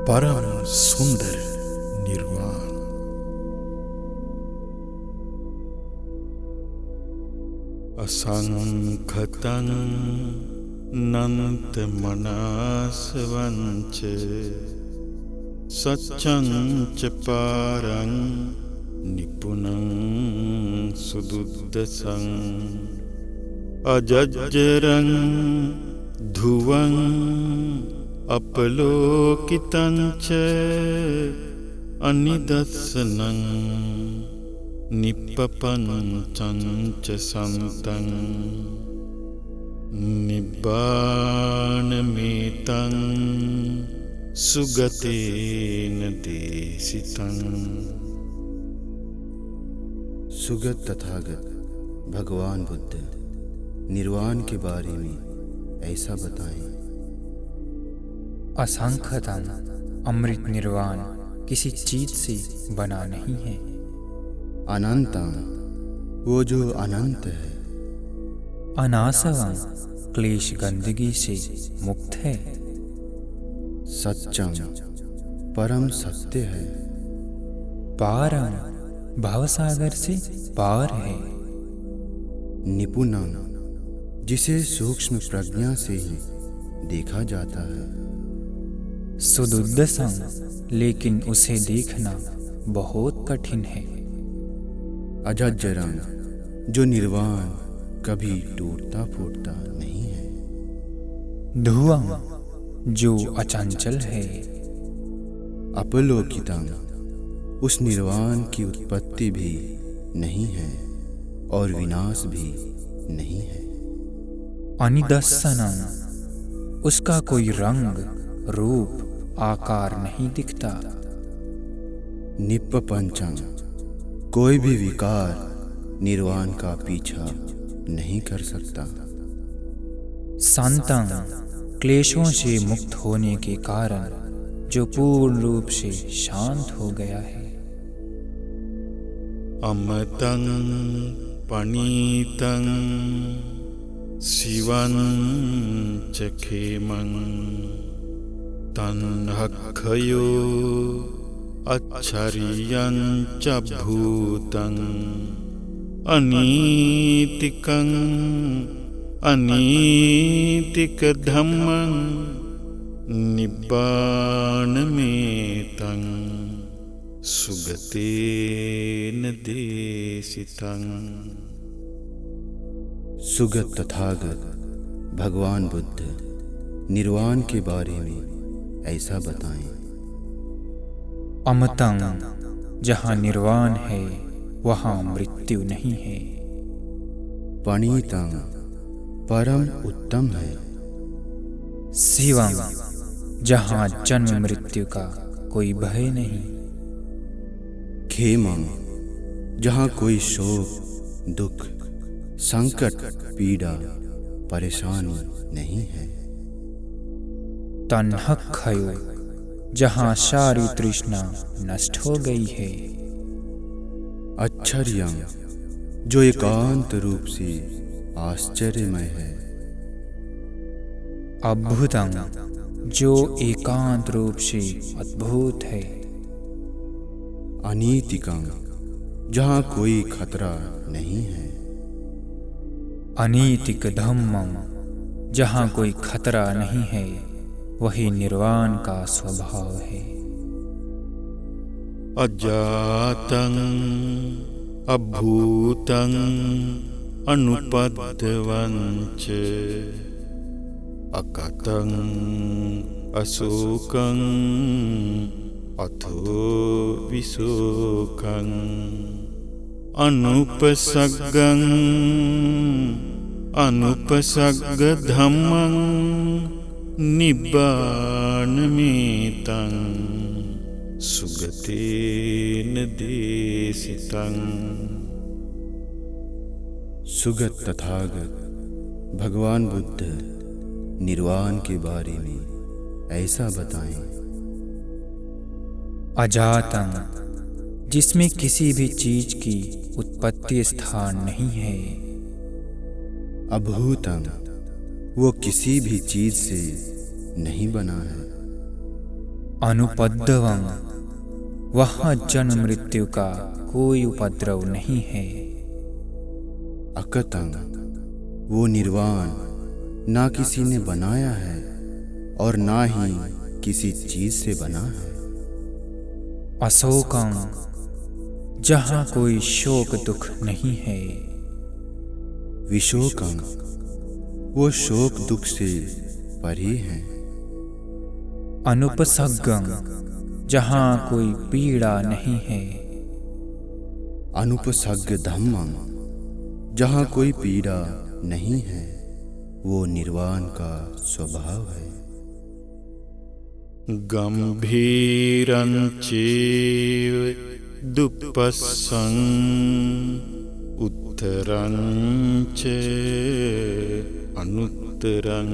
परम सुंदर निर्वाण। असंख्यतं नंत मनासवंच सच्चं च पारं निपुणं सुदुद्दसं अजज्जरं ध्रुवं अपलोकितं च अनिदर्शनं निपपञ्चं च संतं निब्बाणमेतं सुगतेन देशितं। सुगत तथागत भगवान बुद्ध निर्वाण के बारे में ऐसा बताएं। असंख्यतम अमृत निर्वाण किसी चीज से बना नहीं है। अनंतम वो जो अनंत है। अनासवं क्लेश गंदगी से मुक्त है। सच्चम परम सत्य है। पारम भवसागर से पार है। निपुणं जिसे सूक्ष्म प्रज्ञा से ही देखा जाता है। सुदुद्दसं लेकिन उसे देखना बहुत कठिन है। अजज्जरं जो निर्वाण कभी टूटता फूटता नहीं है। ध्रुवं जो अचंचल है। अपलोकितं उस निर्वाण की उत्पत्ति भी नहीं है और विनाश भी नहीं है। अनिदर्शनं उसका कोई रंग रूप आकार नहीं दिखता। निप्पपञ्चं कोई भी विकार निर्वाण का पीछा नहीं कर सकता। संतं क्लेशों से मुक्त होने के कारण जो पूर्ण रूप से शांत हो गया है। अमतं पनीतं शिवं च खेमं तन्हक्षयो अच्छर्यं च भूतं अनीतिकं अनीतिकधम्मं निब्बाणमेतं सुगतेन देशितं। सुगत तथागत भगवान बुद्ध निर्वाण के बारे में ऐसा बताएं। अमतं जहाँ निर्वाण है वहाँ मृत्यु नहीं है। पनीतं परम उत्तम है। शिवं जहाँ जन्म मृत्यु का कोई भय नहीं। खेमं जहाँ कोई शोक दुख संकट पीड़ा परेशानी नहीं है। तन्हक्षयो जहाँ सारी तृष्णा नष्ट हो गई है। अच्छर्यं जो एकांत रूप से आश्चर्यमय है। अद्भुतं जो एकांत रूप से अद्भुत है। अनीतिकं जहाँ कोई खतरा नहीं है। अनीतिक धम्मं जहाँ कोई खतरा नहीं है वही निर्वाण का स्वभाव है। अजातं अभूतं अनुपद्रवं च अकतं अशोकं अथो विशोकं अनुपसर्गं अनुपसर्गधम्मं निब्बाणमेतं सुगतेन देशितं। सुगत तथागत भगवान बुद्ध निर्वाण के बारे में ऐसा बताएं। अजातं जिसमें किसी भी चीज की उत्पत्ति स्थान नहीं है। अभूतं वो किसी भी चीज से नहीं बना है। अनुपद्रवं, वहाँ जन्म मृत्यु का कोई उपद्रव नहीं है। अकतं, वो निर्वाण ना किसी ने बनाया है और ना ही किसी चीज से बना है। अशोकं, जहाँ कोई शोक दुख नहीं है। विशोकं, वो शोक दुख से परे हैं। अनुपसर्गं, जहाँ कोई पीड़ा नहीं है। अनुपसर्ग धम्मं, जहाँ कोई पीड़ा नहीं है, वो निर्वाण का स्वभाव है। गंभीरं चैव दुःपस्सं उत्तरं च अनुत्तरं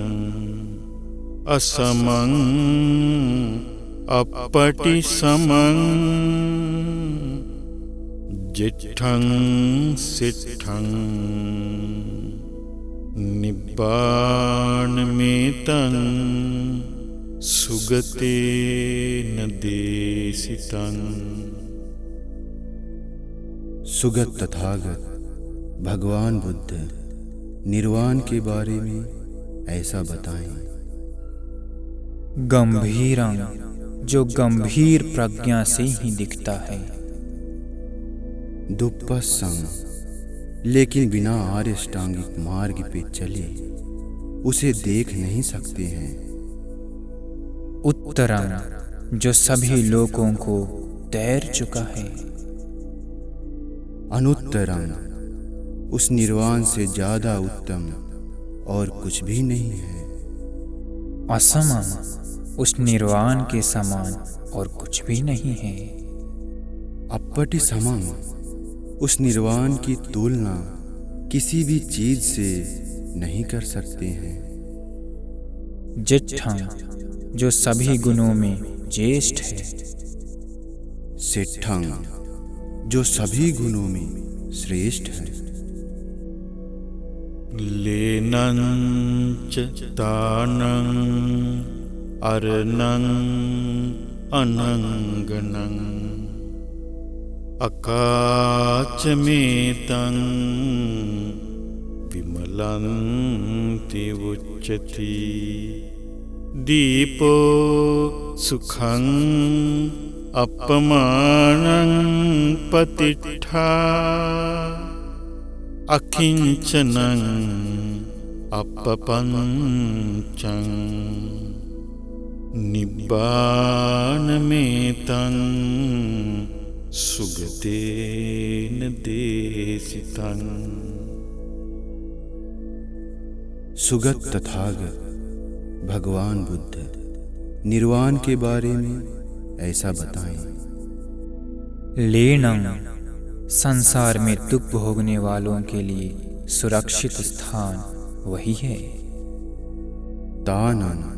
असमं अपटिसमं जिष्ठं सिष्ठं निब्बाणमेतं सुगतेन देशितं। सुगत तथागत भगवान बुद्ध निर्वाण के बारे में ऐसा बताएं। गंभीरं, जो गंभीर प्रज्ञा से ही दिखता है। दुःपस्सं, लेकिन बिना आर्यष्टांगिक मार्ग पे चले उसे देख नहीं सकते हैं। उत्तरं, जो सभी लोगों को तैर चुका है। अनुत्तरं, उस निर्वाण से ज्यादा उत्तम और कुछ भी नहीं है। असमं, उस निर्वाण के समान और कुछ भी नहीं है। अपटिसमं, उस निर्वाण की तुलना किसी भी चीज से नहीं कर सकते हैं। जिष्ठं, जो सभी गुणों में ज्येष्ठ है। सिद्धं, जो सभी गुणों में श्रेष्ठ है। लीनं च दानं अर्णं अनंगनं अकाचमेतं विमलं उच्यते। दीपो सुखं अपमानं पतिष्ठा अकिंचनं अपपंचं निब्बाणमेतं सुगतेन देशितं। सुगत तथागत भगवान बुद्ध निर्वाण के बारे में ऐसा बताएं। लीनं, संसार में दुख भोगने वालों के लिए सुरक्षित स्थान वही है। दानं,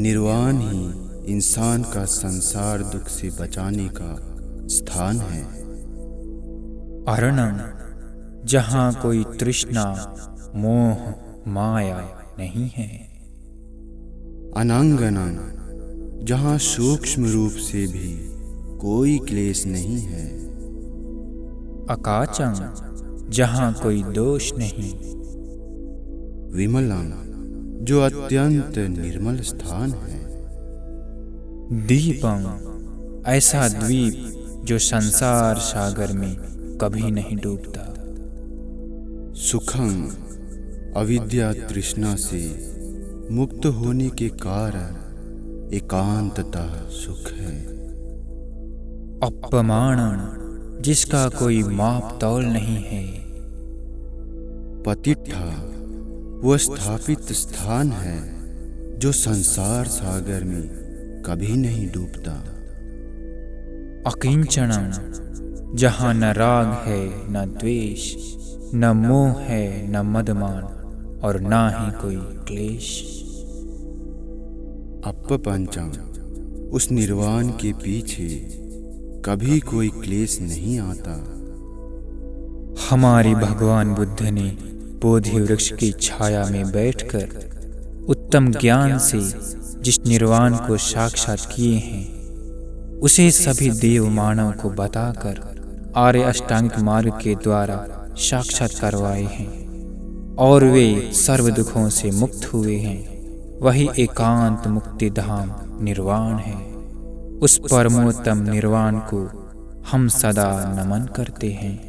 निर्वाण ही इंसान का संसार दुख से बचाने का स्थान है। अर्णं, जहाँ कोई तृष्णा मोह माया नहीं है। अनंगनं, जहाँ सूक्ष्म रूप से भी कोई क्लेश नहीं है। अकाचं, जहाँ कोई दोष नहीं। विमलं, जो अत्यंत निर्मल स्थान है। दीपं, ऐसा द्वीप जो संसार सागर में कभी नहीं डूबता। सुखं, अविद्या तृष्णा से मुक्त होने के कारण एकांतता सुख है। अपमानं, जिसका कोई माप तौल नहीं है। पतिष्ठा, वह स्थापित स्थान है जो संसार सागर में कभी नहीं डूबता। अकिंचनं, जहाँ न राग है न द्वेष, न मोह है न मदमान और ना ही कोई क्लेश। अपपंचं, उस निर्वाण के पीछे कभी कोई क्लेश नहीं आता। हमारी भगवान बुद्ध ने बोधि वृक्ष की छाया में बैठकर उत्तम ज्ञान से जिस निर्वाण को साक्षात किए हैं, उसे सभी देव मानव को बताकर आर्य अष्टांगिक मार्ग के द्वारा साक्षात करवाए हैं और वे सर्व दुखों से मुक्त हुए हैं। वही एकांत मुक्ति धाम निर्वाण है। उस परमोत्तम निर्वाण को हम सदा नमन करते हैं।